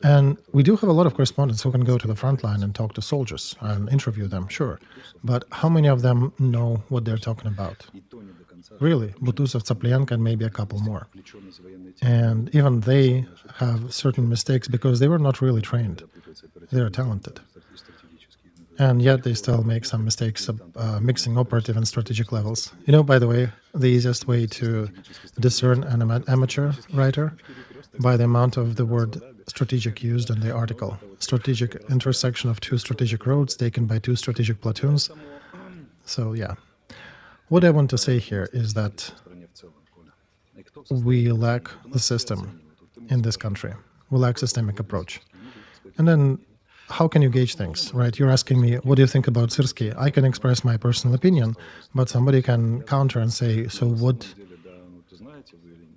And we do have a lot of correspondents who can go to the front line and talk to soldiers and interview them, sure. But how many of them know what they're talking about? Really, Butusov, Saplienko, and maybe a couple more. And even they have certain mistakes because they were not really trained. They're talented. And yet they still make some mistakes mixing operative and strategic levels. You know, by the way, the easiest way to discern an amateur writer by the amount of the word strategic used in the article. Strategic intersection of 2 strategic roads taken by 2 strategic platoons. So yeah. What I want to say here is that we lack the system in this country. We lack systemic approach. And then how can you gauge things, right? You're asking me, what do you think about Syrsky? I can express my personal opinion, but somebody can counter and say, so what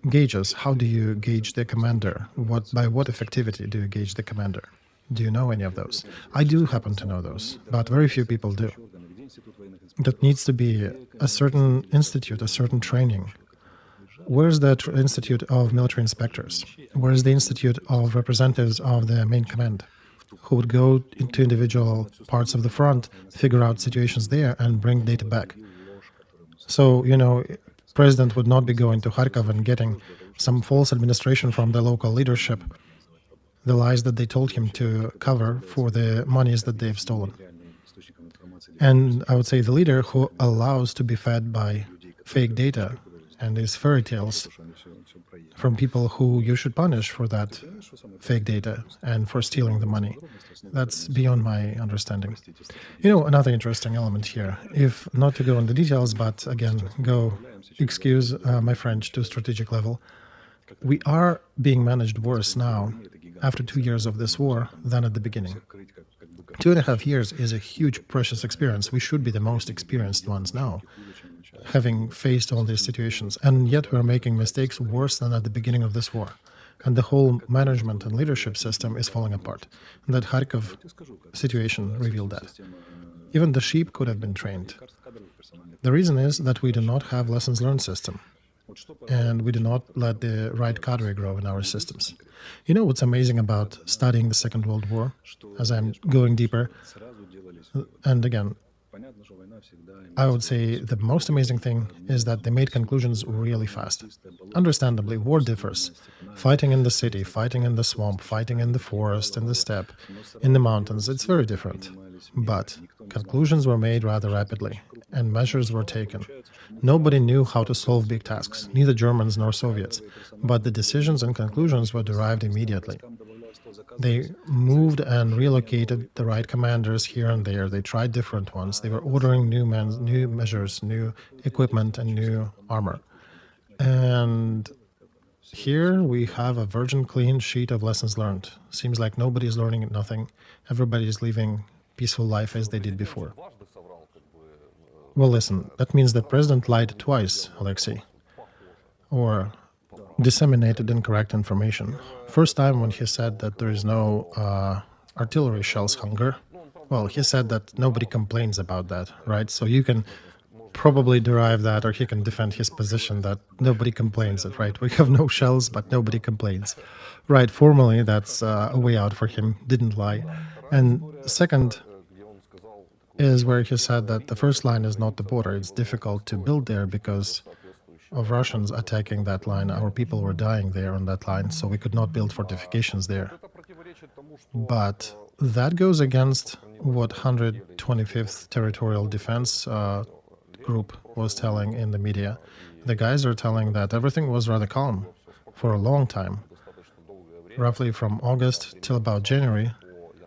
gauges? How do you gauge the commander? By what effectivity do you gauge the commander? Do you know any of those? I do happen to know those, but very few people do. That needs to be a certain institute, a certain training. Where's the Institute of Military Inspectors? Where's the Institute of Representatives of the main command, who would go into individual parts of the front, figure out situations there, and bring data back? So, you know, President would not be going to Kharkov and getting some false administration from the local leadership, the lies that they told him to cover for the monies that they've stolen. And I would say the leader who allows to be fed by fake data and these fairy tales from people who you should punish for that fake data and for stealing the money. That's beyond my understanding. You know, another interesting element here, if not to go into details, but again, excuse my French, to strategic level, we are being managed worse now, after 2 years of this war, than at the beginning. 2.5 years is a huge, precious experience. We should be the most experienced ones now, having faced all these situations. And yet we're making mistakes worse than at the beginning of this war. And the whole management and leadership system is falling apart. And that Kharkov situation revealed that. Even the sheep could have been trained. The reason is that we do not have lessons learned system, and we do not let the right cadre grow in our systems. You know what's amazing about studying the Second World War, as I'm going deeper, and again, I would say the most amazing thing is that they made conclusions really fast. Understandably, war differs. Fighting in the city, fighting in the swamp, fighting in the forest, in the steppe, in the mountains, it's very different. But conclusions were made rather rapidly, and measures were taken. Nobody knew how to solve big tasks, neither Germans nor Soviets, but the decisions and conclusions were derived immediately. They moved and relocated the right commanders here and there. They tried different ones. They were ordering new measures, new equipment, and new armor. And here we have a virgin clean sheet of lessons learned. Seems like nobody's learning nothing. Everybody's living peaceful life as they did before. Well, listen, that means the president lied twice, Alexey. Or disseminated incorrect information. First time when he said that there is no artillery shells hunger, well, he said that nobody complains about that, right? So you can probably derive that, or he can defend his position that nobody complains, right? We have no shells, but nobody complains. Right, formally, that's a way out for him, didn't lie. And second is where he said that the first line is not the border. It's difficult to build there because of Russians attacking that line. Our people were dying there on that line, so we could not build fortifications there. But that goes against what 125th Territorial Defense Group was telling in the media. The guys are telling that everything was rather calm for a long time. Roughly from August till about January,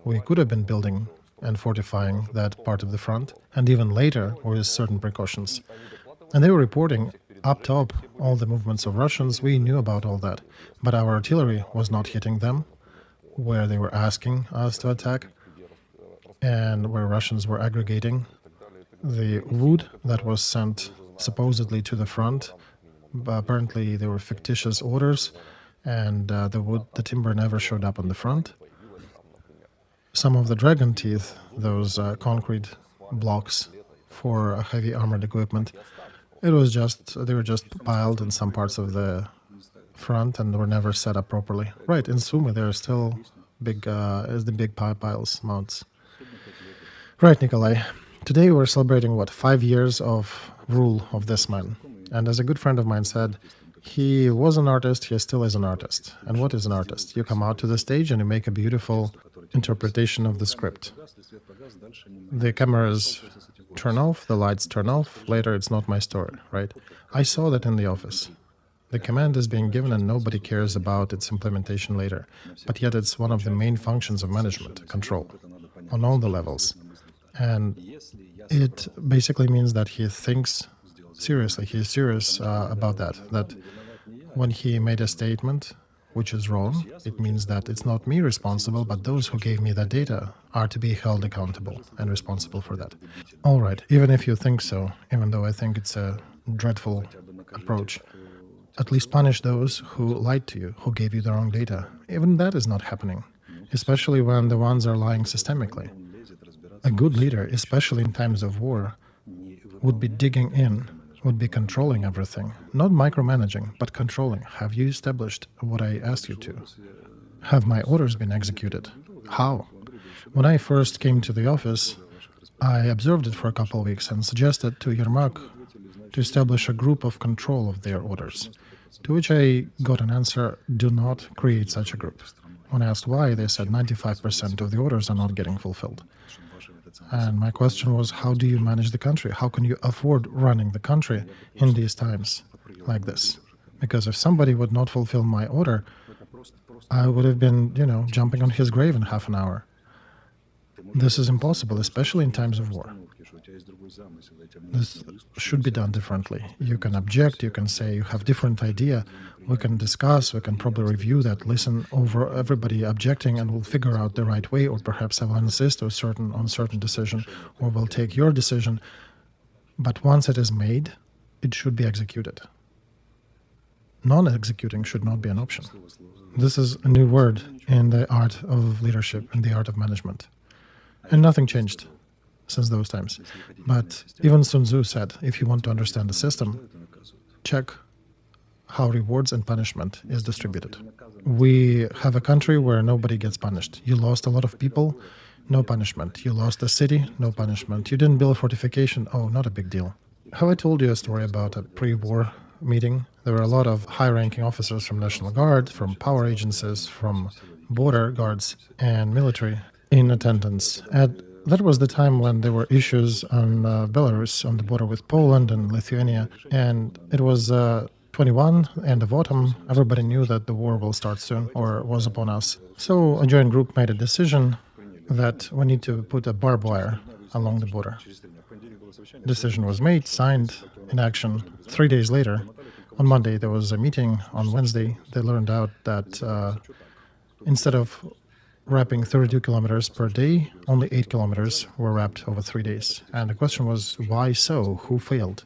we could have been building and fortifying that part of the front, and even later with certain precautions. And they were reporting up top all the movements of Russians. We knew about all that, but our artillery was not hitting them where they were asking us to attack and where Russians were aggregating. The wood that was sent supposedly to the front, but apparently they were fictitious orders, and the timber never showed up on the front. Some of the dragon teeth, those concrete blocks for heavy armored equipment, they were just piled in some parts of the front and were never set up properly. Right, in Sumy there are still the big piles, mounts. Right, Nikolai. Today we're celebrating, 5 years of rule of this man. And as a good friend of mine said, he was an artist, he still is an artist. And what is an artist? You come out to the stage and you make a beautiful interpretation of the script. The cameras turn off, the lights turn off, later it's not my story, right? I saw that in the office. The command is being given and nobody cares about its implementation later. But yet it's one of the main functions of management, control, on all the levels. And it basically means that he thinks seriously, he is serious about that when he made a statement which is wrong, it means that it's not me responsible, but those who gave me that data are to be held accountable and responsible for that. All right, even if you think so, even though I think it's a dreadful approach, at least punish those who lied to you, who gave you the wrong data. Even that is not happening, especially when the ones are lying systemically. A good leader, especially in times of war, would be digging in, would be controlling everything. Not micromanaging, but controlling. Have you established what I asked you to? Have my orders been executed? How? When I first came to the office, I observed it for a couple of weeks and suggested to Yermak to establish a group of control of their orders, to which I got an answer, do not create such a group. When I asked why, they said 95% of the orders are not getting fulfilled. And my question was, how do you manage the country? How can you afford running the country in these times like this? Because if somebody would not fulfill my order, I would have been, jumping on his grave in half an hour. This is impossible, especially in times of war. This should be done differently. You can object, you can say you have different idea, we can discuss, we can probably review that, listen over everybody objecting, and we'll figure out the right way, or perhaps I will insist on certain decision, or we'll take your decision. But once it is made, it should be executed. Non-executing should not be an option. This is a new word in the art of leadership, in the art of management. And nothing changed. since those times. But even Sun Tzu said, if you want to understand the system, check how rewards and punishment is distributed. We have a country where nobody gets punished. You lost a lot of people, no punishment. You lost a city, no punishment. You didn't build a fortification, oh, not a big deal. Have I told you a story about a pre-war meeting? There were a lot of high-ranking officers from National Guard, from power agencies, from border guards and military in attendance. And that was the time when there were issues on Belarus, on the border with Poland and Lithuania. And it was 21, end of autumn. Everybody knew that the war will start soon, or was upon us. So a joint group made a decision that we need to put a barbed wire along the border. Decision was made, signed, in action. 3 days later, on Monday, there was a meeting. On Wednesday, they learned out that instead of wrapping 32 kilometers per day, only 8 kilometers were wrapped over 3 days. And the question was, why so? Who failed?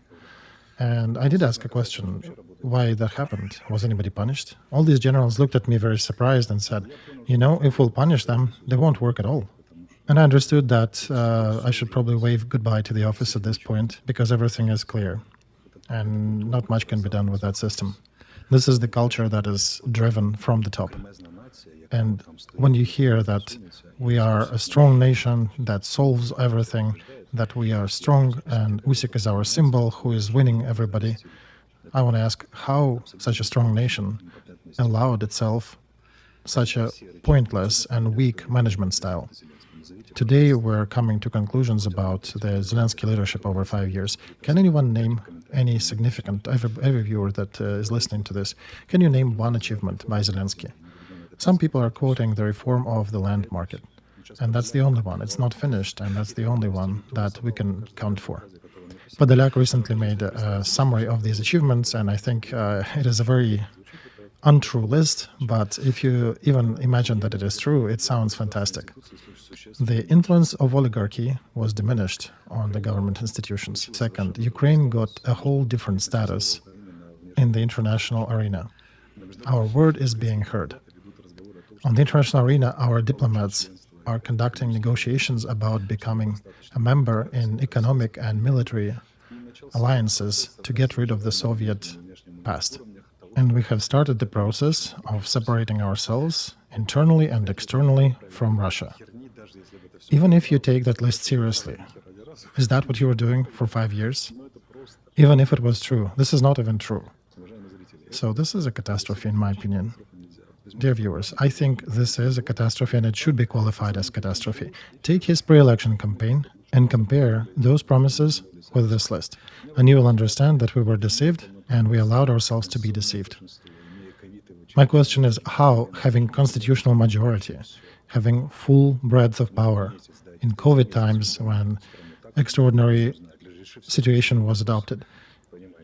And I did ask a question, why that happened. Was anybody punished? All these generals looked at me very surprised and said, you know, if we'll punish them, they won't work at all. And I understood that I should probably wave goodbye to the office at this point, because everything is clear and not much can be done with that system. This is the culture that is driven from the top. And when you hear that we are a strong nation that solves everything, that we are strong and Usyk is our symbol who is winning everybody, I want to ask how such a strong nation allowed itself such a pointless and weak management style. Today we're coming to conclusions about the Zelensky leadership over 5 years. Can anyone name any significant, every viewer that is listening to this, can you name one achievement by Zelensky? Some people are quoting the reform of the land market, and that's the only one. It's not finished, and that's the only one that we can count for. Podolyak recently made a summary of these achievements, and I think it is a very untrue list, but if you even imagine that it is true, it sounds fantastic. The influence of oligarchy was diminished on the government institutions. Second, Ukraine got a whole different status in the international arena. Our word is being heard. On the international arena, our diplomats are conducting negotiations about becoming a member in economic and military alliances to get rid of the Soviet past. And we have started the process of separating ourselves internally and externally from Russia. Even if you take that list seriously, is that what you were doing for 5 years? Even if it was true, this is not even true. So this is a catastrophe in my opinion. Dear viewers, I think this is a catastrophe and it should be qualified as catastrophe. Take his pre-election campaign and compare those promises with this list, and you will understand that we were deceived and we allowed ourselves to be deceived. My question is how, having constitutional majority, having full breadth of power in COVID times when extraordinary situation was adopted,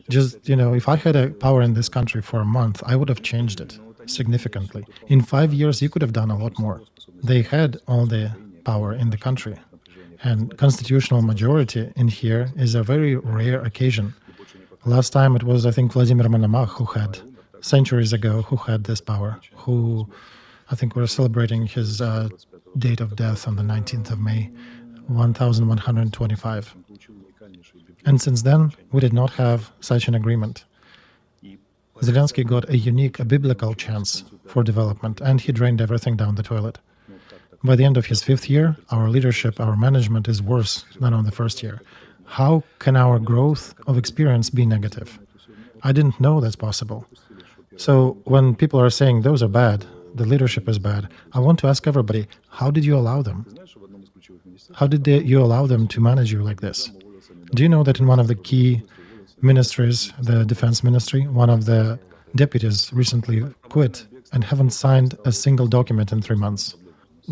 just, if I had a power in this country for a month, I would have changed it significantly. In 5 years, you could have done a lot more. They had all the power in the country. And constitutional majority in here is a very rare occasion. Last time it was, I think, Vladimir Monomach who had, centuries ago, who had this power, who, I think we're celebrating his date of death on the 19th of May, 1125. And since then, we did not have such an agreement. Zelensky got a unique, a biblical chance for development, and he drained everything down the toilet. By the end of his 5th year, our leadership, our management is worse than on the first year. How can our growth of experience be negative? I didn't know that's possible. So when people are saying those are bad, the leadership is bad, I want to ask everybody, how did you allow them? How did you allow them to manage you like this? Do you know that in one of the key ministries, the defense ministry, one of the deputies recently quit and haven't signed a single document in 3 months?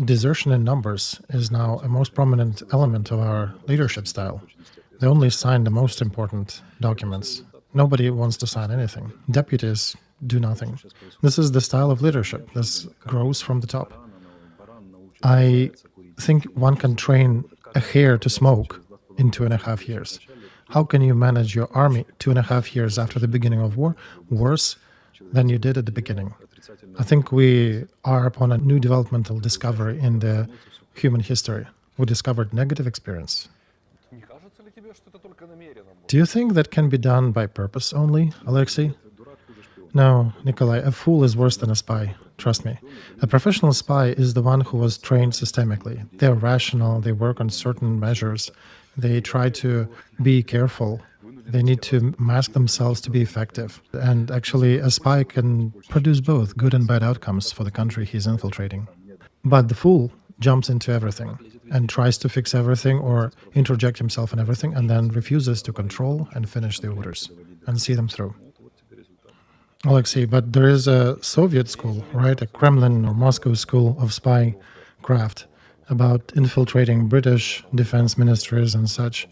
Desertion in numbers is now a most prominent element of our leadership style. They only sign the most important documents. Nobody wants to sign anything. Deputies do nothing. This is the style of leadership. This grows from the top. I think one can train a hare to smoke in 2.5 years. How can you manage your army 2.5 years after the beginning of war worse than you did at the beginning? I think we are upon a new developmental discovery in the human history. We discovered negative experience. Do you think that can be done by purpose only, Alexey? No, Nikolai, a fool is worse than a spy. Trust me. A professional spy is the one who was trained systemically. They're rational, they work on certain measures, they try to be careful. They need to mask themselves to be effective. And actually, a spy can produce both good and bad outcomes for the country he's infiltrating. But the fool jumps into everything and tries to fix everything or interject himself in everything and then refuses to control and finish the orders and see them through. Alexei, but there is a Soviet school, right? A Kremlin or Moscow school of spy craft about infiltrating British defense ministries and such.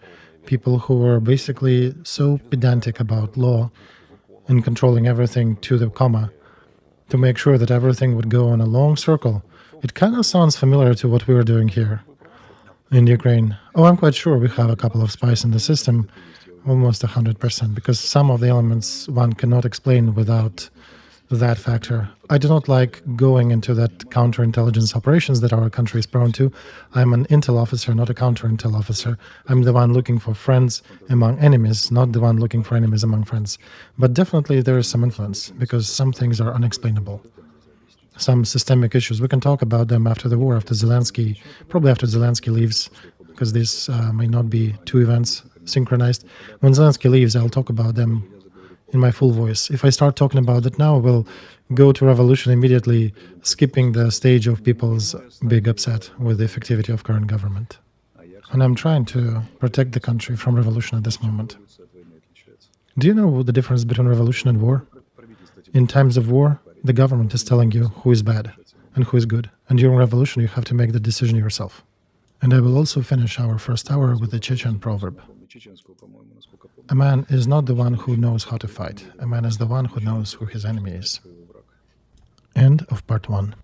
People who were basically so pedantic about law and controlling everything to the comma to make sure that everything would go in a long circle. It kind of sounds familiar to what we were doing here in Ukraine. Oh, I'm quite sure we have a couple of spies in the system, almost 100%, because some of the elements one cannot explain without that factor. I do not like going into that counterintelligence operations that our country is prone to. I'm an intel officer, not a counterintel officer. I'm the one looking for friends among enemies, not the one looking for enemies among friends. But definitely there is some influence, because some things are unexplainable. Some systemic issues. We can talk about them after the war, probably after Zelensky leaves, because this may not be two events synchronized. When Zelensky leaves, I'll talk about them in my full voice. If I start talking about it now, we'll go to revolution immediately, skipping the stage of people's big upset with the effectivity of current government. And I'm trying to protect the country from revolution at this moment. Do you know the difference between revolution and war? In times of war, the government is telling you who is bad and who is good. And during revolution, you have to make the decision yourself. And I will also finish our first hour with the Chechen proverb. A man is not the one who knows how to fight. A man is the one who knows who his enemy is. End of part 1.